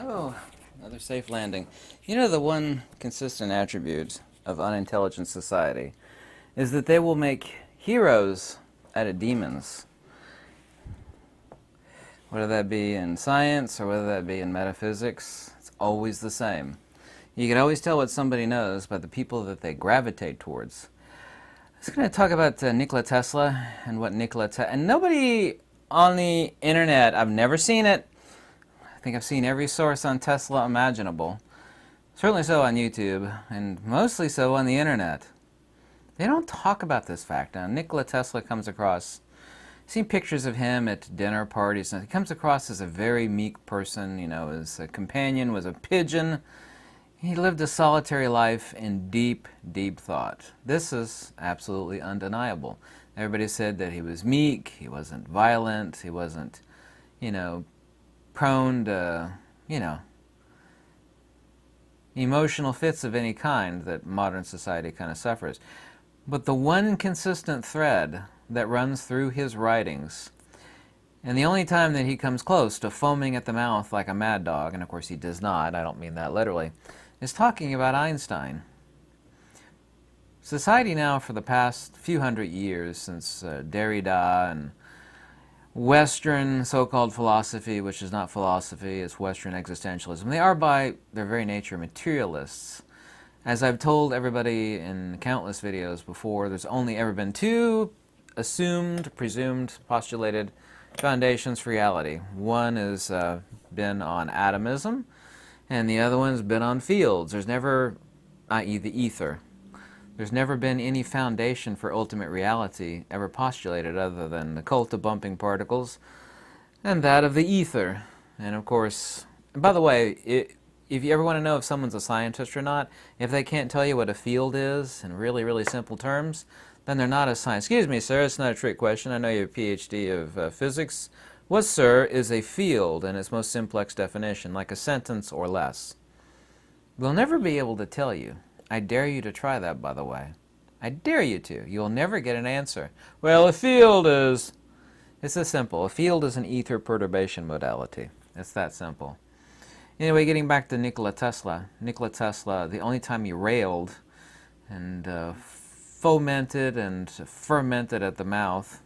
Oh, another safe landing. You know, the one consistent attribute of unintelligent society is that they will make heroes out of demons. Whether that be in science or whether that be in metaphysics, it's always the same. You can always tell what somebody knows by the people that they gravitate towards. I was going to talk about Nikola Tesla and what and nobody on the internet, I've never seen it. I think I've seen every source on Tesla imaginable. Certainly so on YouTube, and mostly so on the internet. They don't talk about this fact. Now, Nikola Tesla comes across, I've seen pictures of him at dinner parties, and he comes across as a very meek person. You know, his companion was a pigeon. He lived a solitary life in deep, deep thought. This is absolutely undeniable. Everybody said that he was meek, he wasn't violent, he wasn't, prone to, emotional fits of any kind that modern society kind of suffers. But the one consistent thread that runs through his writings, and the only time that he comes close to foaming at the mouth like a mad dog, and of course he does not, I don't mean that literally, is talking about Einstein. Society now, for the past few hundred years, since Derrida and Western so-called philosophy, which is not philosophy, it's Western existentialism, they are by their very nature materialists. As I've told everybody in countless videos before, there's only ever been two assumed, presumed, postulated foundations for reality. One has been on atomism, and the other one's been on fields. There's never, i.e. the ether, there's never been any foundation for ultimate reality ever postulated other than the cult of bumping particles and that of the ether. And of course, and by the way, if you ever want to know if someone's a scientist or not, if they can't tell you what a field is in really, really simple terms, then they're not a scientist. Excuse me, sir, it's not a trick question. I know you have a PhD of physics. What, sir, is a field in its most simplex definition, like a sentence or less? We'll never be able to tell you. I dare you to try that, by the way. I dare you to. You'll never get an answer. Well, a field is... It's this simple. A field is an ether perturbation modality. It's that simple. Anyway, getting back to Nikola Tesla. Nikola Tesla, the only time he railed and fomented and fermented at the mouth,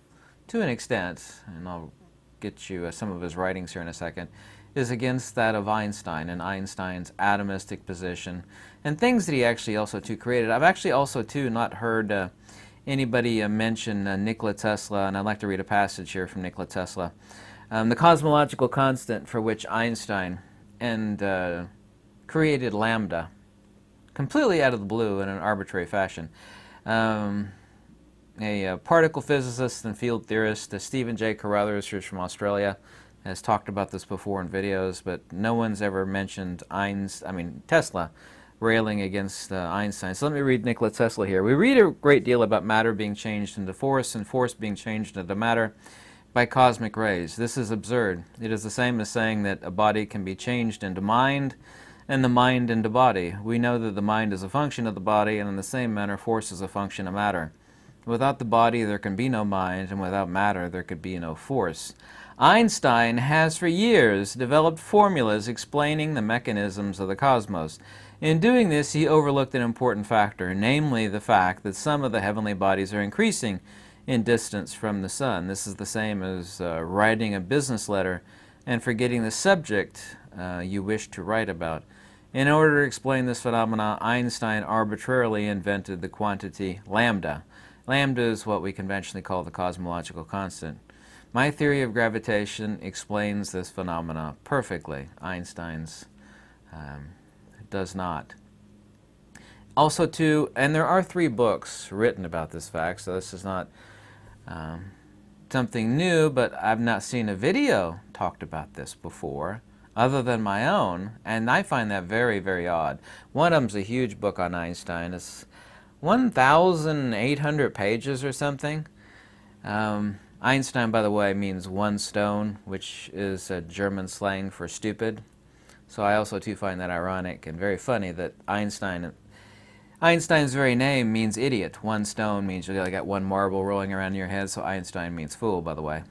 to an extent, and I'll get you some of his writings here in a second, is against that of Einstein and Einstein's atomistic position and things that he actually also too created. I've actually also too not heard anybody mention Nikola Tesla, and I'd like to read a passage here from Nikola Tesla. The cosmological constant for which Einstein and created lambda completely out of the blue in an arbitrary fashion. A particle physicist and field theorist, Stephen J. Carruthers, who's from Australia, has talked about this before in videos, but no one's ever mentioned Tesla railing against Einstein. So let me read Nikola Tesla here. We read a great deal about matter being changed into force and force being changed into matter by cosmic rays. This is absurd. It is the same as saying that a body can be changed into mind and the mind into body. We know that the mind is a function of the body, and in the same manner force is a function of matter. Without the body there can be no mind, and without matter there could be no force. Einstein has for years developed formulas explaining the mechanisms of the cosmos. In doing this, he overlooked an important factor, namely the fact that some of the heavenly bodies are increasing in distance from the sun. This is the same as writing a business letter and forgetting the subject you wish to write about. In order to explain this phenomena, Einstein arbitrarily invented the quantity lambda. Lambda is what we conventionally call the cosmological constant. My theory of gravitation explains this phenomena perfectly. Einstein's does not. Also, too, and there are 3 books written about this fact, so this is not something new, but I've not seen a video talked about this before, other than my own, and I find that very, very odd. One of them's a huge book on Einstein. It's 1,800 pages or something. Einstein, by the way, means one stone, which is a German slang for stupid. So I also too find that ironic and very funny that Einstein's very name means idiot. One stone means you got one marble rolling around your head, so Einstein means fool, by the way.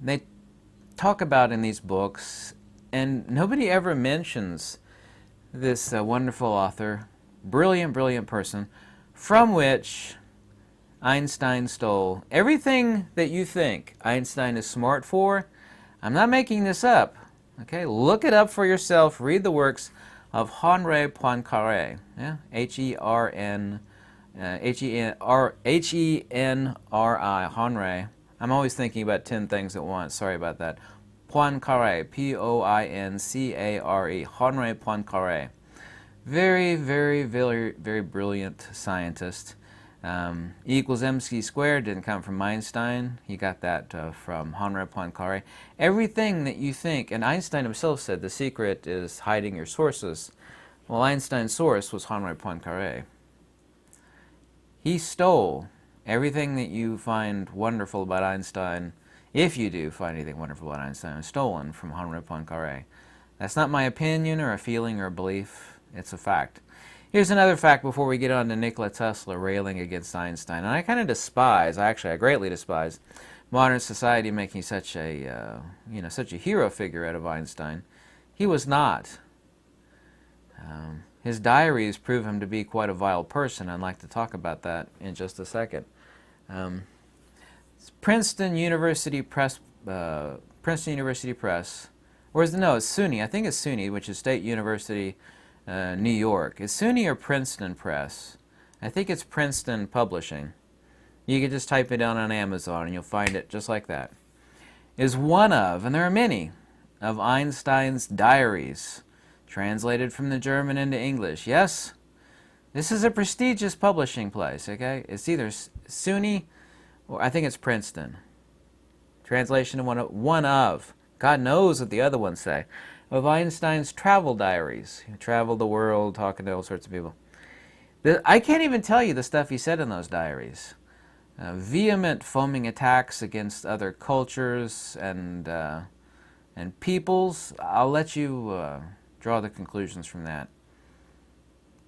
They talk about in these books And nobody ever mentions this wonderful author, brilliant, brilliant person, from which Einstein stole everything that you think Einstein is smart for. I'm not making this up. Okay, look it up for yourself. Read the works of Henri Poincaré. Yeah, Henri. Henri. I'm always thinking about 10 things at once. Sorry about that. Poincaré. Poincare. Henri Poincaré. Very, very, very, very brilliant scientist. E equals mc squared didn't come from Einstein. He got that from Henri Poincaré. Everything that you think, and Einstein himself said the secret is hiding your sources. Well, Einstein's source was Henri Poincaré. He stole everything that you find wonderful about Einstein. If you do find anything wonderful about Einstein, is stolen from Henri Poincaré. That's not my opinion or a feeling or a belief. It's a fact. Here's another fact before we get on to Nikola Tesla railing against Einstein. And I kind of despise, I greatly despise, modern society making such a, such a hero figure out of Einstein. He was not. His diaries prove him to be quite a vile person. I'd like to talk about that in just a second. It's Princeton University Press. Or it's SUNY. I think it's SUNY, which is State University, New York. Is SUNY or Princeton Press? I think it's Princeton Publishing. You can just type it down on Amazon and you'll find it just like that. Is one of, and there are many, of Einstein's diaries, translated from the German into English. Yes, this is a prestigious publishing place, okay? It's either SUNY or I think it's Princeton. Translation of one of. God knows what the other ones say. Of Einstein's travel diaries. He traveled the world talking to all sorts of people. I can't even tell you the stuff he said in those diaries. Vehement foaming attacks against other cultures and peoples. I'll let you draw the conclusions from that.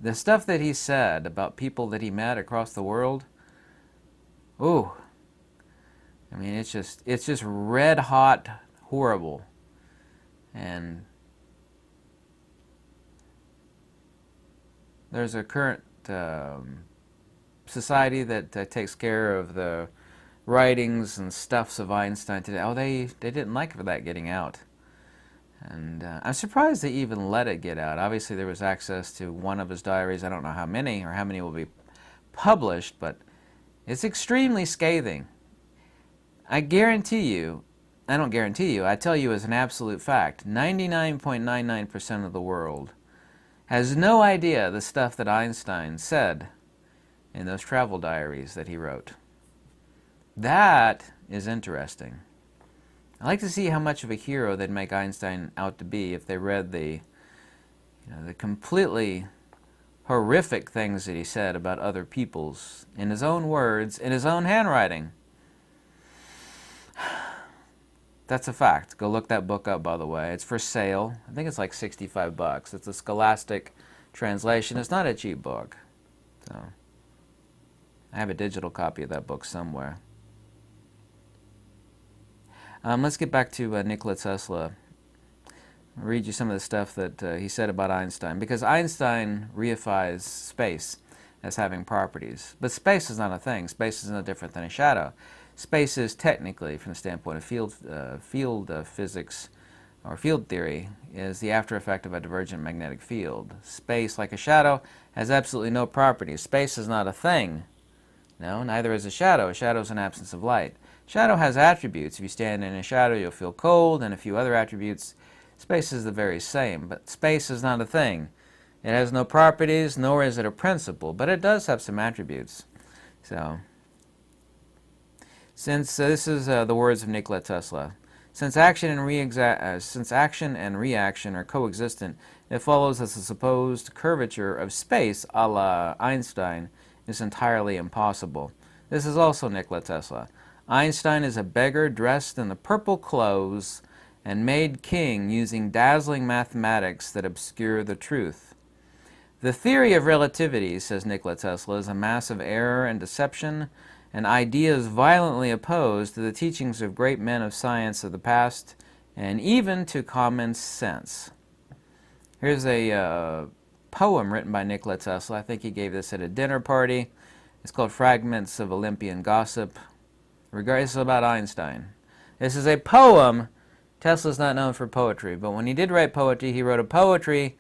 The stuff that he said about people that he met across the world, ooh, I mean, it's just red hot horrible. And there's a current society that takes care of the writings and stuffs of Einstein today. Oh, they didn't like for that getting out. And I'm surprised they even let it get out. Obviously, there was access to one of his diaries. I don't know how many or how many will be published, but it's extremely scathing. I guarantee you, I don't guarantee you, I tell you as an absolute fact, 99.99% of the world has no idea the stuff that Einstein said in those travel diaries that he wrote. That is interesting. I'd like to see how much of a hero they'd make Einstein out to be if they read the completely horrific things that he said about other peoples in his own words, in his own handwriting. That's a fact. Go look that book up, by the way. It's for sale. I think it's like $65. It's a scholastic translation. It's not a cheap book. So I have a digital copy of that book somewhere. Let's get back to Nikola Tesla. I'll read you some of the stuff that he said about Einstein, because Einstein reifies space as having properties. But space is not a thing. Space is no different than a shadow. Space is technically, from the standpoint of field physics or field theory, is the after effect of a divergent magnetic field. Space, like a shadow, has absolutely no properties. Space is not a thing. No, neither is a shadow. A shadow is an absence of light. Shadow has attributes. If you stand in a shadow, you'll feel cold, and a few other attributes. Space is the very same, but space is not a thing. It has no properties, nor is it a principle, but it does have some attributes. So, since this is the words of Nikola Tesla, since action and reaction are coexistent, it follows that the supposed curvature of space, a la Einstein, is entirely impossible. This is also Nikola Tesla. Einstein is a beggar dressed in the purple clothes and made king using dazzling mathematics that obscure the truth. The theory of relativity, says Nikola Tesla, is a mass of error and deception, and ideas violently opposed to the teachings of great men of science of the past and even to common sense. Here's a poem written by Nikola Tesla. I think he gave this at a dinner party. It's called Fragments of Olympian Gossip. Regardless about Einstein. This is a poem. Tesla's not known for poetry, but when he did write poetry, he wrote a poetry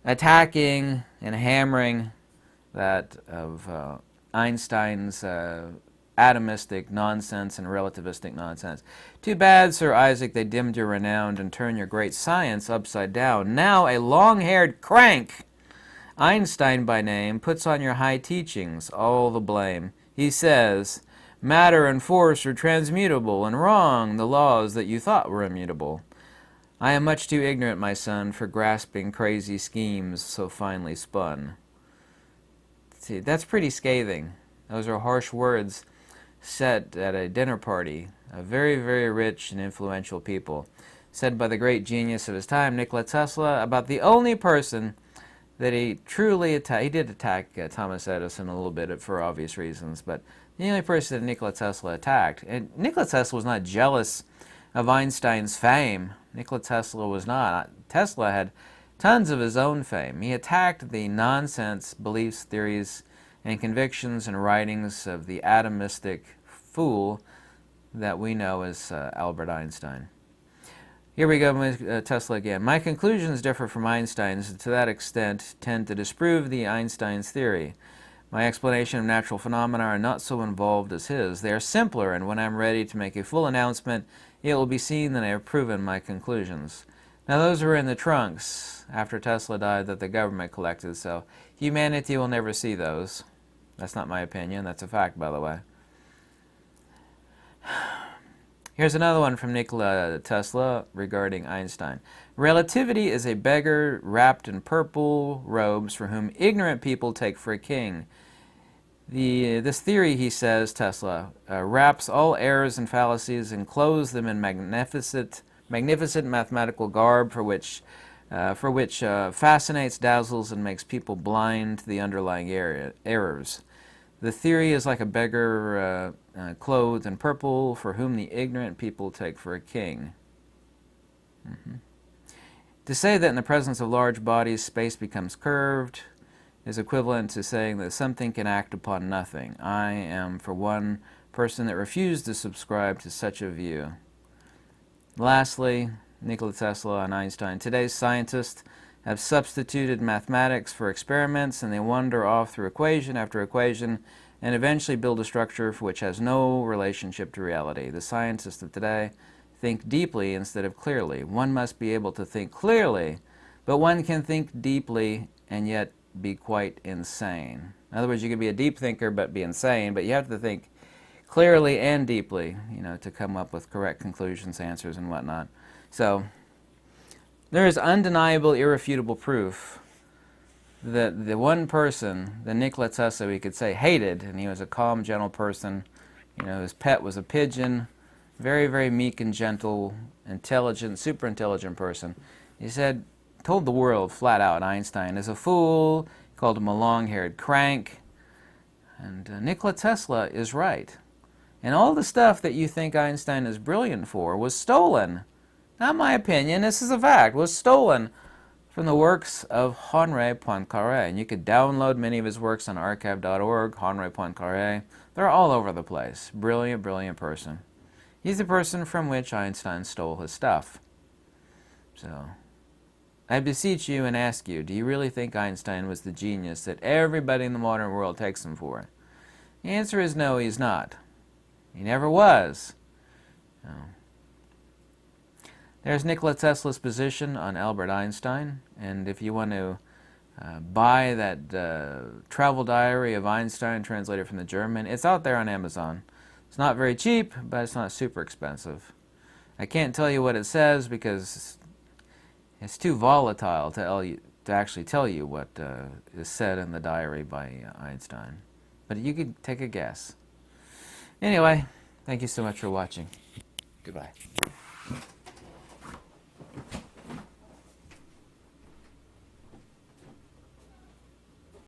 attacking and hammering that of Einstein's atomistic nonsense and relativistic nonsense. Too bad, Sir Isaac, they dimmed your renown and turned your great science upside down. Now a long-haired crank, Einstein by name, puts on your high teachings all the blame. He says, matter and force are transmutable, and wrong the laws that you thought were immutable. I am much too ignorant, my son, for grasping crazy schemes so finely spun. See, that's pretty scathing. Those are harsh words said at a dinner party of very, very rich and influential people, said by the great genius of his time, Nikola Tesla, about the only person that he truly attacked. He did attack Thomas Edison a little bit for obvious reasons, but the only person that Nikola Tesla attacked. And Nikola Tesla was not jealous of Einstein's fame. Nikola Tesla was not. Tesla had tons of his own fame. He attacked the nonsense beliefs, theories, and convictions and writings of the atomistic fool that we know as Albert Einstein. Here we go with Tesla again. My conclusions differ from Einstein's and to that extent tend to disprove the Einstein's theory. My explanation of natural phenomena are not so involved as his. They are simpler, and when I am ready to make a full announcement, it will be seen that I have proven my conclusions. Now those were in the trunks after Tesla died that the government collected, so humanity will never see those. That's not my opinion. That's a fact, by the way. Here's another one from Nikola Tesla regarding Einstein. Relativity is a beggar wrapped in purple robes for whom ignorant people take for a king. This theory, he says, Tesla, wraps all errors and fallacies and clothes them in magnificent mathematical garb for which fascinates, dazzles, and makes people blind to the underlying errors. The theory is like a beggar clothed in purple for whom the ignorant people take for a king. To say that in the presence of large bodies space becomes curved is equivalent to saying that something can act upon nothing. I am, for one, person that refused to subscribe to such a view. Lastly, Nikola Tesla and Einstein. Today's scientists have substituted mathematics for experiments, and they wander off through equation after equation and eventually build a structure which has no relationship to reality. The scientists of today think deeply instead of clearly. One must be able to think clearly, but one can think deeply and yet be quite insane. In other words, you can be a deep thinker but be insane, but you have to think clearly and deeply, to come up with correct conclusions, answers, and whatnot. So there is undeniable, irrefutable proof that the one person, the Nikola Tesla, we could say hated, and he was a calm, gentle person. His pet was a pigeon, very, very meek and gentle, intelligent, super intelligent person. He told the world flat out Einstein is a fool, called him a long-haired crank, and Nikola Tesla is right. And all the stuff that you think Einstein is brilliant for was stolen. Not my opinion, this is a fact, was stolen from the works of Henri Poincaré. And you could download many of his works on archive.org, Henri Poincaré. They're all over the place. Brilliant, brilliant person. He's the person from which Einstein stole his stuff. So, I beseech you and ask you, do you really think Einstein was the genius that everybody in the modern world takes him for? The answer is no, he's not. He never was. No. There's Nikola Tesla's position on Albert Einstein, and if you want to buy that travel diary of Einstein translated from the German, it's out there on Amazon. It's not very cheap, but it's not super expensive. I can't tell you what it says because it's too volatile to actually tell you what is said in the diary by Einstein. But you could take a guess. Anyway, thank you so much for watching. Goodbye.